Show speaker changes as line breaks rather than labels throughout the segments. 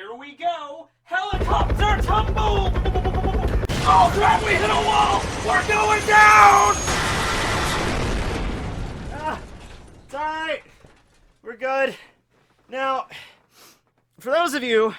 Here we go! Helicopter tumble! Oh crap, we hit a wall! We're going down! It's alright. We're good. Now, for those of you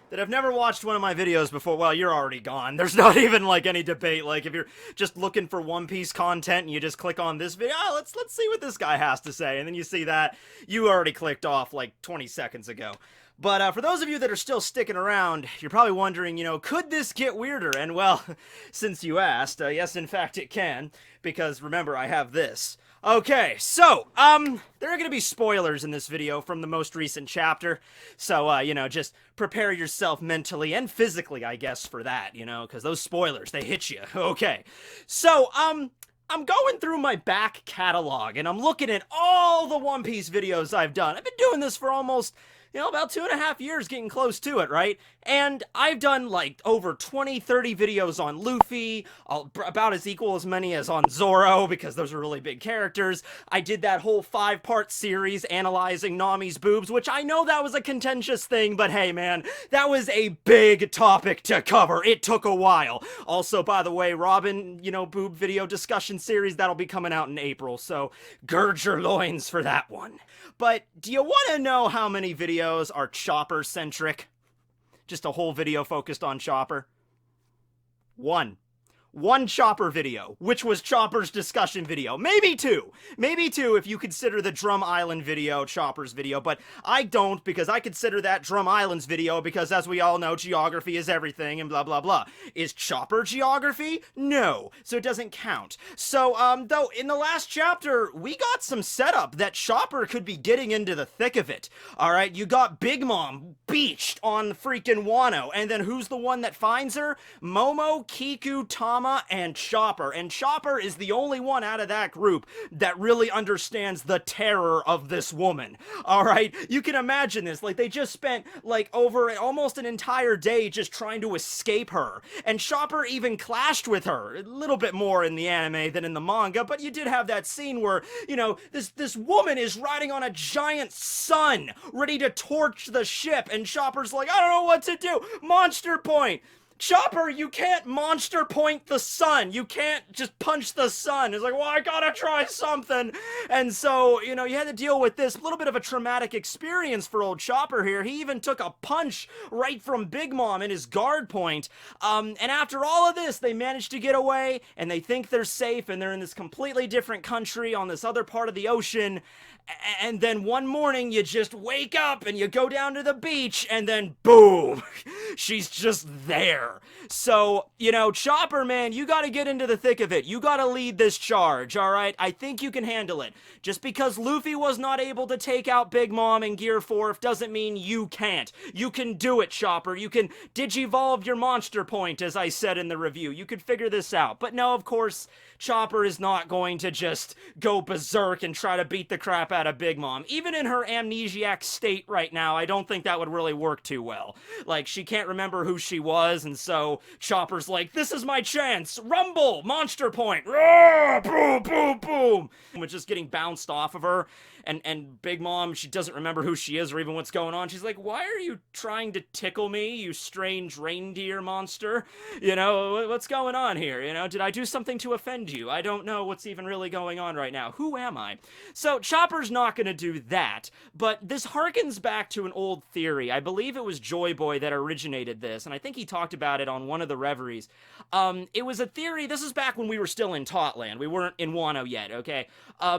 that have never watched one of my videos before, well, you're already gone. There's not even, like, any debate. Like, if you're just looking for One Piece content and you just click on this video, let's see what this guy has to say, and then you see that, you already clicked off, like, 20 seconds ago. But for those of you that are still sticking around, you're probably wondering, could this get weirder? And, well, since you asked, yes, in fact, it can, because, remember, I have this. Okay, so, there are gonna be spoilers in this video from the most recent chapter, so, just prepare yourself mentally and physically, I guess, for that, because those spoilers, they hit you. Okay, so, I'm going through my back catalog, and I'm looking at all the One Piece videos I've done. I've been doing this for almost, about 2.5 years, getting close to it, right? And I've done, like, over 20, 30 videos on Luffy, about as equal as many as on Zoro, because those are really big characters. I did that whole 5-part series analyzing Nami's boobs, which I know that was a contentious thing, but hey, man, that was a big topic to cover. It took a while. Also, by the way, Robin, boob video discussion series, that'll be coming out in April, so gird your loins for that one. But do you want to know how many videos are Chopper-centric? Just a whole video focused on Chopper? One Chopper video, which was Chopper's discussion video. Maybe two if you consider the Drum Island video Chopper's video, but I don't, because I consider that Drum Island's video, because as we all know, geography is everything and blah blah blah. Is Chopper geography? No, so it doesn't count. So, though, in the last chapter, we got some setup that Chopper could be getting into the thick of it. Alright, you got Big Mom beached on freaking Wano, and then who's the one that finds her? Momo, Kiku, Tama, and Chopper. And Chopper is the only one out of that group that really understands the terror of this woman. Alright? You can imagine this. Like, they just spent, like, over almost an entire day just trying to escape her. And Chopper even clashed with her. A little bit more in the anime than in the manga, but you did have that scene where, this woman is riding on a giant sun, ready to torch the ship, and Chopper's like, I don't know what to do! Monster point! Chopper, you can't monster point the sun. You can't just punch the sun. It's like, well, I gotta try something. And so, you had to deal with this little bit of a traumatic experience for old Chopper here. He even took a punch right from Big Mom in his guard point. And after all of this, they managed to get away, and they think they're safe, and they're in this completely different country on this other part of the ocean. And then one morning, you just wake up and you go down to the beach, and then boom, she's just there. So, Chopper, man, you gotta get into the thick of it. You gotta lead this charge, alright? I think you can handle it. Just because Luffy was not able to take out Big Mom in Gear 4 doesn't mean you can't. You can do it, Chopper. You can digivolve your monster point, as I said in the review. You could figure this out. But no, of course, Chopper is not going to just go berserk and try to beat the crap out of Big Mom. Even in her amnesiac state right now, I don't think that would really work too well. Like, she can't remember who she was, and so Chopper's like, this is my chance! Rumble! Monster point! Roar! Boom, boom, boom! With just getting bounced off of her, and Big Mom, she doesn't remember who she is or even what's going on. She's like, why are you trying to tickle me, you strange reindeer monster? What's going on here? Did I do something to offend you? I don't know what's even really going on right now. Who am I? So, Chopper's not gonna do that, but this harkens back to an old theory. I believe it was Joy Boy that originated this, and I think he talked about it on one of the reveries. It was a theory, this is back when we were still in Totland. We weren't in Wano yet, okay?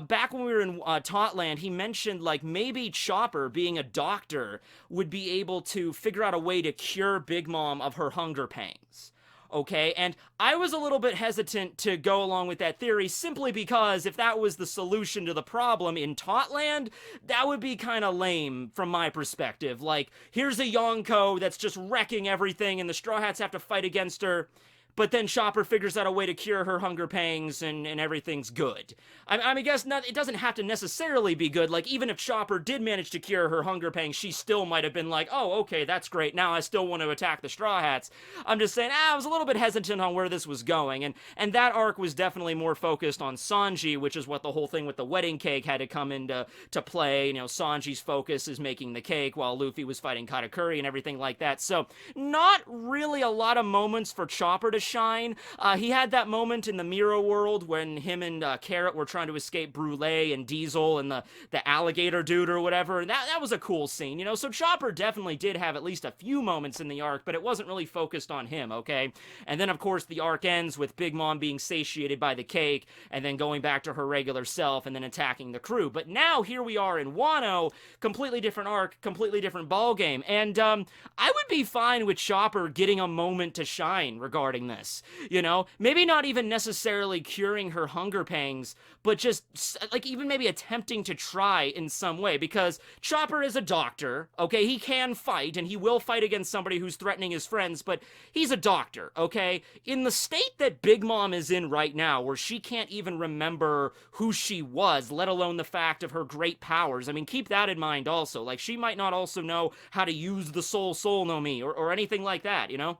Back when we were in Totland, he mentioned, like, maybe Chopper, being a doctor, would be able to figure out a way to cure Big Mom of her hunger pangs. Okay, and I was a little bit hesitant to go along with that theory simply because if that was the solution to the problem in Totland, that would be kind of lame from my perspective. Like, here's a Yonko that's just wrecking everything and the Straw Hats have to fight against her. but then Chopper figures out a way to cure her hunger pangs, and everything's good. I guess it doesn't have to necessarily be good. Like, even if Chopper did manage to cure her hunger pangs, she still might have been like, oh, okay, that's great, now I still want to attack the Straw Hats. I'm just saying, I was a little bit hesitant on where this was going, and that arc was definitely more focused on Sanji, which is what the whole thing with the wedding cake had to come into play. You know, Sanji's focus is making the cake while Luffy was fighting Katakuri and everything like that. So, not really a lot of moments for Chopper to shine. He had that moment in the Mirror World when him and Carrot were trying to escape Brûlé and Diesel and the alligator dude or whatever, and that was a cool scene, you know? So Chopper definitely did have at least a few moments in the arc, but it wasn't really focused on him, okay? And then, of course, the arc ends with Big Mom being satiated by the cake, and then going back to her regular self, and then attacking the crew. But now, here we are in Wano, completely different arc, completely different ballgame, and I would be fine with Chopper getting a moment to shine regarding this, you know? Maybe not even necessarily curing her hunger pangs, but just, like, even maybe attempting to try in some way, because Chopper is a doctor, okay? He can fight, and he will fight against somebody who's threatening his friends, but he's a doctor, okay? In the state that Big Mom is in right now, where she can't even remember who she was, let alone the fact of her great powers, I mean, keep that in mind also. Like, she might not also know how to use the Soul no Mi, or anything like that, you know?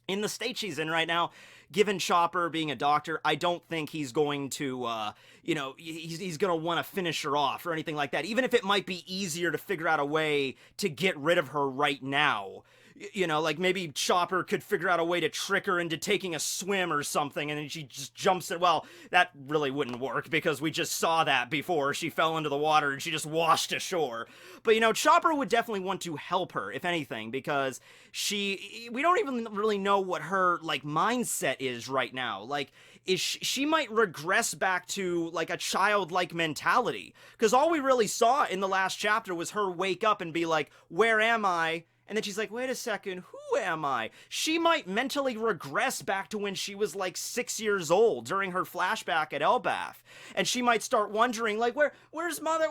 In the state she's in right now, given Chopper being a doctor, I don't think he's going to, you know, he's going to want to finish her off or anything like that, even if it might be easier to figure out a way to get rid of her right now. You know, like, maybe Chopper could figure out a way to trick her into taking a swim or something, and then she just jumps in. Well, that really wouldn't work, because we just saw that before. She fell into the water, and she just washed ashore. But, you know, Chopper would definitely want to help her, if anything, because we don't even really know what her, like, mindset is right now. Like, she might regress back to, like, a childlike mentality, because all we really saw in the last chapter was her wake up and be like, where am I? And then she's like, wait a second, who am I? She might mentally regress back to when she was like 6 years old during her flashback at Elbaf. And she might start wondering, like, where's mama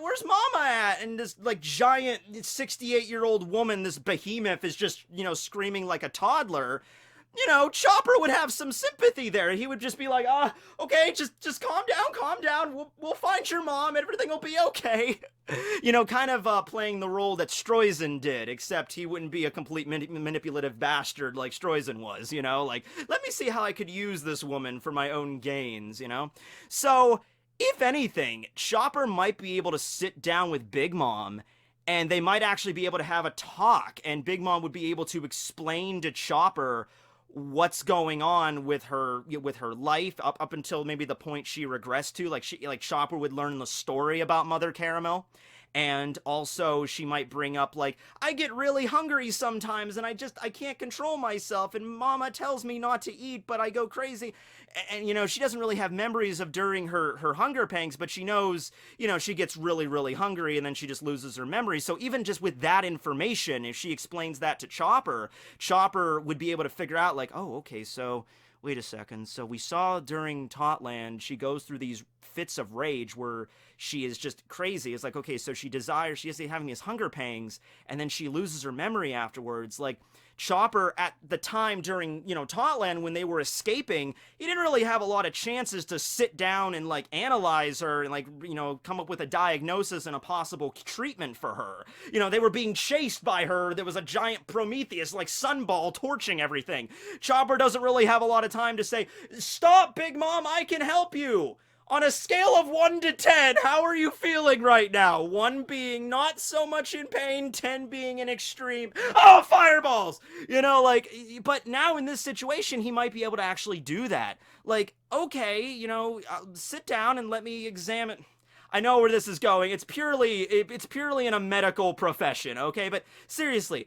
at? And this, like, giant 68-year-old woman, this behemoth, is just, you know, screaming like a toddler. You know, Chopper would have some sympathy there. He would just be like, okay, just calm down. We'll find your mom. Everything will be okay. You know, kind of playing the role that Stroizen did, except he wouldn't be a complete manipulative bastard like Stroizen was, you know? Like, let me see how I could use this woman for my own gains, you know? So, if anything, Chopper might be able to sit down with Big Mom, and they might actually be able to have a talk, and Big Mom would be able to explain to Chopper what's going on with her life up until maybe the point she regressed to. Like Chopper would learn the story about Mother Caramel, and also she might bring up, like, I get really hungry sometimes and I can't control myself, and Mama tells me not to eat, but I go crazy. And, you know, she doesn't really have memories of during her hunger pangs, but she knows, you know, she gets really, really hungry and then she just loses her memory. So even just with that information, if she explains that to Chopper would be able to figure out, like, oh, okay, so wait a second. So we saw during Totland, she goes through these fits of rage where she is just crazy. It's like, okay, so she is having these hunger pangs, and then she loses her memory afterwards. Like, Chopper, at the time during, you know, Totland, when they were escaping, he didn't really have a lot of chances to sit down and, like, analyze her and, like, you know, come up with a diagnosis and a possible treatment for her. You know, they were being chased by her. There was a giant Prometheus, like, sunball torching everything. Chopper doesn't really have a lot of time to say, stop, Big Mom, I can help you. On a scale of 1 to 10, how are you feeling right now? 1 being not so much in pain, 10 being in extreme, oh, fireballs! You know, like, but now in this situation, he might be able to actually do that. Like, okay, you know, sit down and let me examine. I know where this is going. It's purely in a medical profession, okay? But seriously,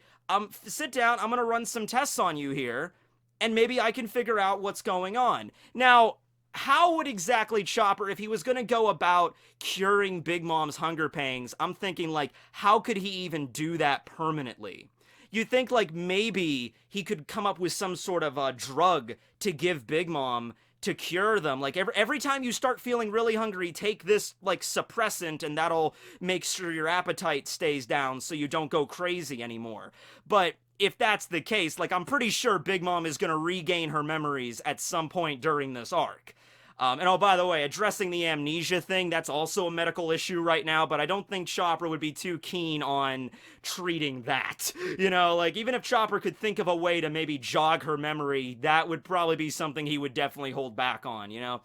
sit down, I'm gonna run some tests on you here, and maybe I can figure out what's going on. Now, how would exactly Chopper, if he was going to go about curing Big Mom's hunger pangs, I'm thinking, like, how could he even do that permanently? You think, like, maybe he could come up with some sort of a drug to give Big Mom to cure them. Like, every time you start feeling really hungry, take this, like, suppressant, and that'll make sure your appetite stays down so you don't go crazy anymore. But if that's the case, like, I'm pretty sure Big Mom is gonna regain her memories at some point during this arc. And oh, by the way, addressing the amnesia thing, that's also a medical issue right now, but I don't think Chopper would be too keen on treating that. You know, like, even if Chopper could think of a way to maybe jog her memory, that would probably be something he would definitely hold back on, you know?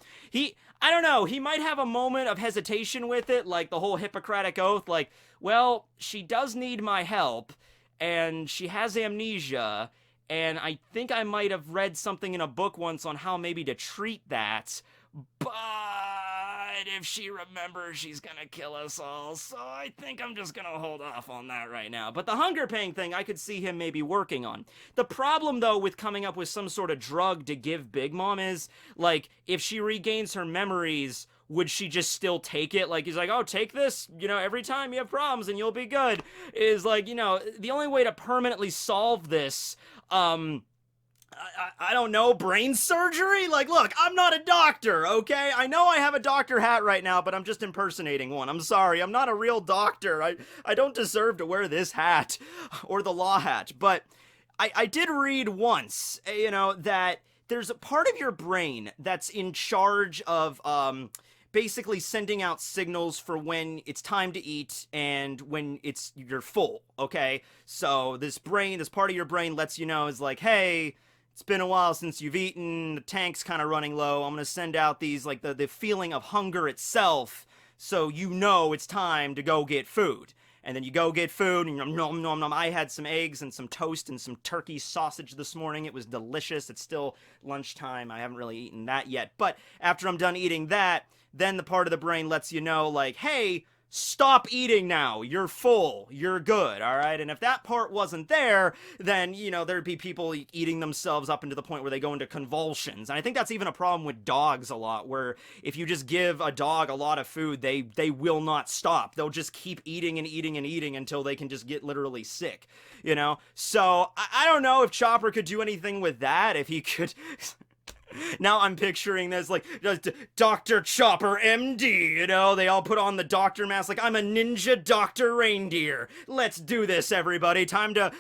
I don't know, he might have a moment of hesitation with it, like the whole Hippocratic Oath, like, well, she does need my help, and she has amnesia, and I think I might have read something in a book once on how maybe to treat that, but if she remembers, she's gonna kill us all, so I think I'm just gonna hold off on that right now. But the hunger pang thing, I could see him maybe working on. The problem, though, with coming up with some sort of drug to give Big Mom is, like, if she regains her memories, would she just still take it? Like, he's like, oh, take this, you know, every time you have problems and you'll be good. Is like, you know, the only way to permanently solve this, I don't know, brain surgery? Like, look, I'm not a doctor, okay? I know I have a doctor hat right now, but I'm just impersonating one. I'm sorry, I'm not a real doctor. I don't deserve to wear this hat, or the law hat. But I did read once, you know, that there's a part of your brain that's in charge of, basically sending out signals for when it's time to eat and when you're full, okay? So this part of your brain lets you know, is like, hey, it's been a while since you've eaten, the tank's kind of running low, I'm gonna send out these, like, the feeling of hunger itself, so you know it's time to go get food. And then you go get food, and nom nom nom nom. I had some eggs and some toast and some turkey sausage this morning. It was delicious. It's still lunchtime. I haven't really eaten that yet. But after I'm done eating that, then the part of the brain lets you know, like, hey, stop eating now. You're full. You're good, all right? And if that part wasn't there, then, you know, there'd be people eating themselves up into the point where they go into convulsions. And I think that's even a problem with dogs a lot, where if you just give a dog a lot of food, they will not stop. They'll just keep eating and eating and eating until they can just get literally sick, you know? So, I don't know if Chopper could do anything with that, if he could... Now I'm picturing this, like, Dr. Chopper, MD, you know, they all put on the doctor mask, like, I'm a ninja Dr. Reindeer. Let's do this, everybody. Time to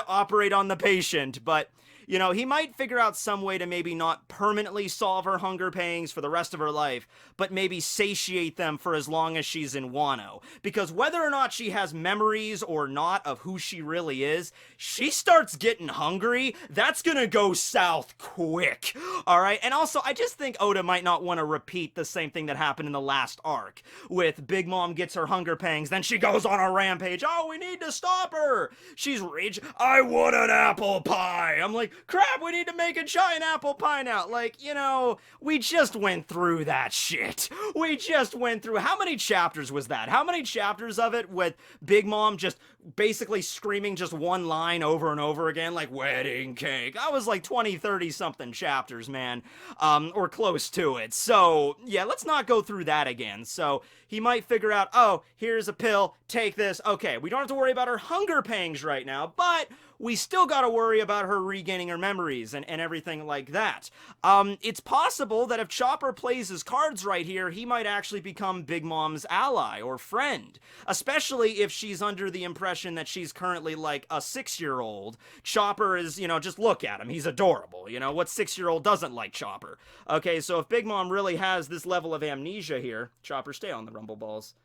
operate on the patient. But, you know, he might figure out some way to maybe not permanently solve her hunger pangs for the rest of her life, but maybe satiate them for as long as she's in Wano. Because whether or not she has memories or not of who she really is, she starts getting hungry, that's gonna go south quick, alright? And also, I just think Oda might not want to repeat the same thing that happened in the last arc, with Big Mom gets her hunger pangs, then she goes on a rampage, oh, we need to stop her! She's rage, I want an apple pie! I'm like, crap, we need to make a giant apple pie now. Like, you know, we just went through that shit. We just went through, how many chapters was that? How many chapters of it with Big Mom just basically screaming just one line over and over again, like, wedding cake? I was like 20, 30 something chapters, man, or close to it. So, yeah, let's not go through that again. So, he might figure out, oh, here's a pill, take this. Okay, we don't have to worry about her hunger pangs right now, but we still gotta worry about her regaining her memories and everything like that. It's possible that if Chopper plays his cards right here, he might actually become Big Mom's ally or friend. Especially if she's under the impression that she's currently like a 6-year-old. Chopper is, you know, just look at him. He's adorable. You know, what 6-year-old doesn't like Chopper? Okay, so if Big Mom really has this level of amnesia here, Chopper, stay on the Rumble Balls.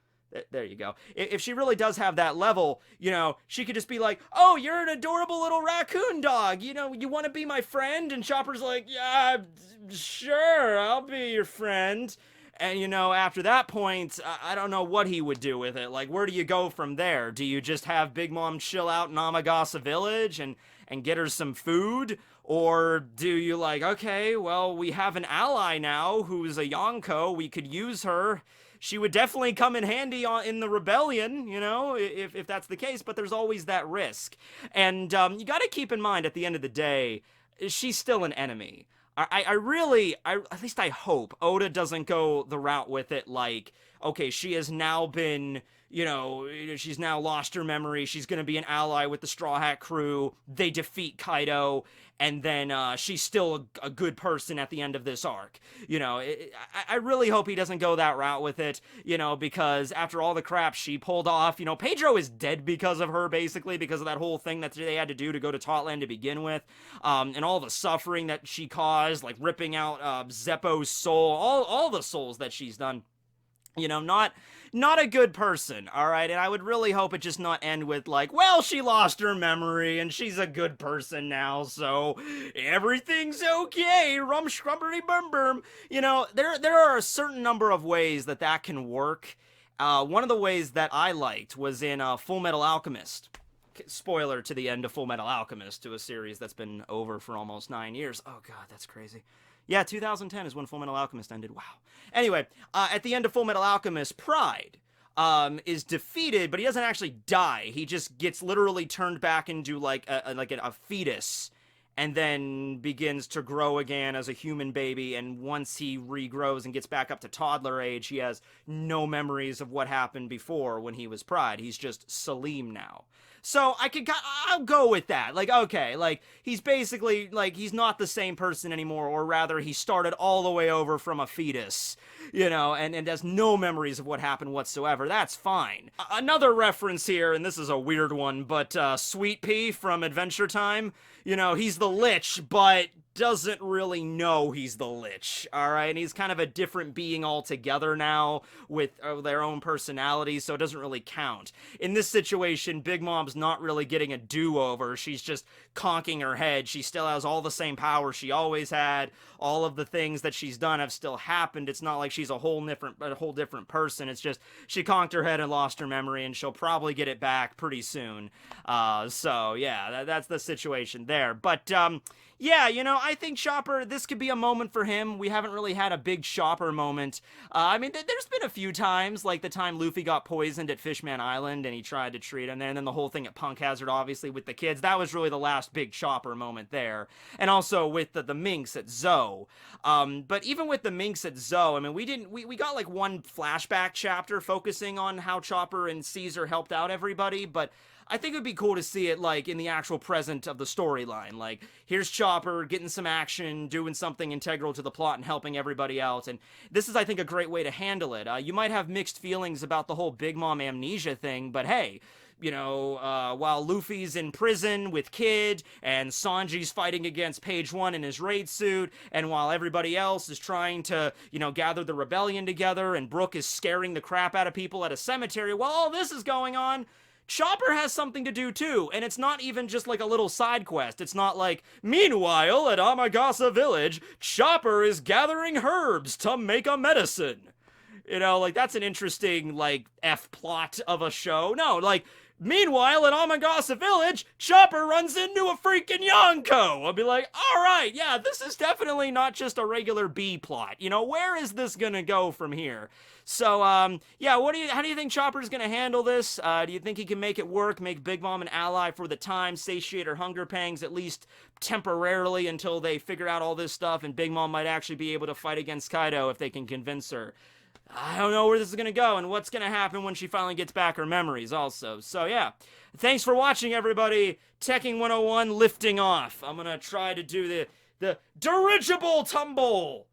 There you go. If she really does have that level, you know, she could just be like, oh, you're an adorable little raccoon dog. You know, you want to be my friend? And Chopper's like, yeah, sure, I'll be your friend. And, you know, after that point, I don't know what he would do with it. Like, where do you go from there? Do you just have Big Mom chill out in Amagasa Village and get her some food? Or do you like, okay, well, we have an ally now who's a Yonko. We could use her. She would definitely come in handy in the rebellion, you know, if that's the case, but there's always that risk. And you gotta keep in mind, at the end of the day, she's still an enemy. I really, at least I hope, Oda doesn't go the route with it like, okay, she has now been, you know, she's now lost her memory. She's going to be an ally with the Straw Hat crew. They defeat Kaido, and then she's still a good person at the end of this arc. You know, I really hope he doesn't go that route with it, you know, because after all the crap she pulled off, you know, Pedro is dead because of her, basically, because of that whole thing that they had to do to go to Totland to begin with, and all the suffering that she caused, like ripping out Zeppo's soul, all the souls that she's done. You know, not a good person, all right? And I would really hope it just not end with, like, well, she lost her memory, and she's a good person now, so everything's okay, rum scrubbery bum bum. You know, there are a certain number of ways that can work. One of the ways that I liked was in Full Metal Alchemist. Spoiler to the end of Full Metal Alchemist, to a series that's been over for almost 9 years. Oh, God, that's crazy. Yeah, 2010 is when Full Metal Alchemist ended. Wow. Anyway, at the end of Full Metal Alchemist, Pride is defeated, but he doesn't actually die. He just gets literally turned back into like a fetus, and then begins to grow again as a human baby. And once he regrows and gets back up to toddler age, he has no memories of what happened before when he was Pride. He's just Salim now. So I'll go with that. Like, okay, like, he's basically, like, he's not the same person anymore, or rather, he started all the way over from a fetus, you know, and has no memories of what happened whatsoever. That's fine. Another reference here, and this is a weird one, but Sweet Pea from Adventure Time, you know, he's the Lich, but doesn't really know he's the Lich, alright? And he's kind of a different being altogether now with their own personalities, so it doesn't really count. In this situation, Big Mom's not really getting a do-over. She's just conking her head. She still has all the same power she always had. All of the things that she's done have still happened. It's not like she's a whole different person. It's just she conked her head and lost her memory, and she'll probably get it back pretty soon. So yeah, that's the situation there. But yeah, you know, I think Chopper, this could be a moment for him. We haven't really had a big Chopper moment. I mean, there's been a few times, like the time Luffy got poisoned at Fishman Island and he tried to treat him there, and then the whole thing at Punk Hazard, obviously, with the kids. That was really the last big Chopper moment there. And also with the Minx at Zoe. But even with the Minx at Zoe, I mean, we got like one flashback chapter focusing on how Chopper and Caesar helped out everybody, but I think it would be cool to see it, like, in the actual present of the storyline. Like, here's Chopper getting some action, doing something integral to the plot and helping everybody out. And this is, I think, a great way to handle it. You might have mixed feelings about the whole Big Mom amnesia thing, but hey, you know, while Luffy's in prison with Kid, and Sanji's fighting against Page One in his raid suit, and while everybody else is trying to, you know, gather the rebellion together, and Brook is scaring the crap out of people at a cemetery, while all this is going on, Chopper has something to do too, and it's not even just like a little side quest. It's not like, meanwhile, at Amagasa Village, Chopper is gathering herbs to make a medicine. You know, like, that's an interesting, like, F-plot of a show. No, like, meanwhile, at Amagasa Village, Chopper runs into a freaking Yonko. I'll be like, alright, yeah, this is definitely not just a regular B-plot. You know, where is this gonna go from here? So, yeah, how do you think Chopper's gonna handle this? Do you think he can make it work, make Big Mom an ally for the time, satiate her hunger pangs, at least temporarily, until they figure out all this stuff, and Big Mom might actually be able to fight against Kaido if they can convince her? I don't know where this is going to go and what's going to happen when she finally gets back her memories also. So yeah, thanks for watching, everybody. Tekking101 lifting off. I'm going to try to do the dirigible tumble.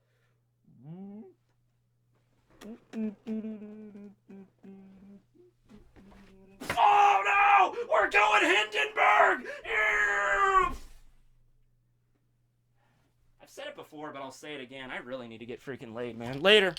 Oh no! We're going Hindenburg! I've said it before, but I'll say it again. I really need to get freaking laid, man. Later.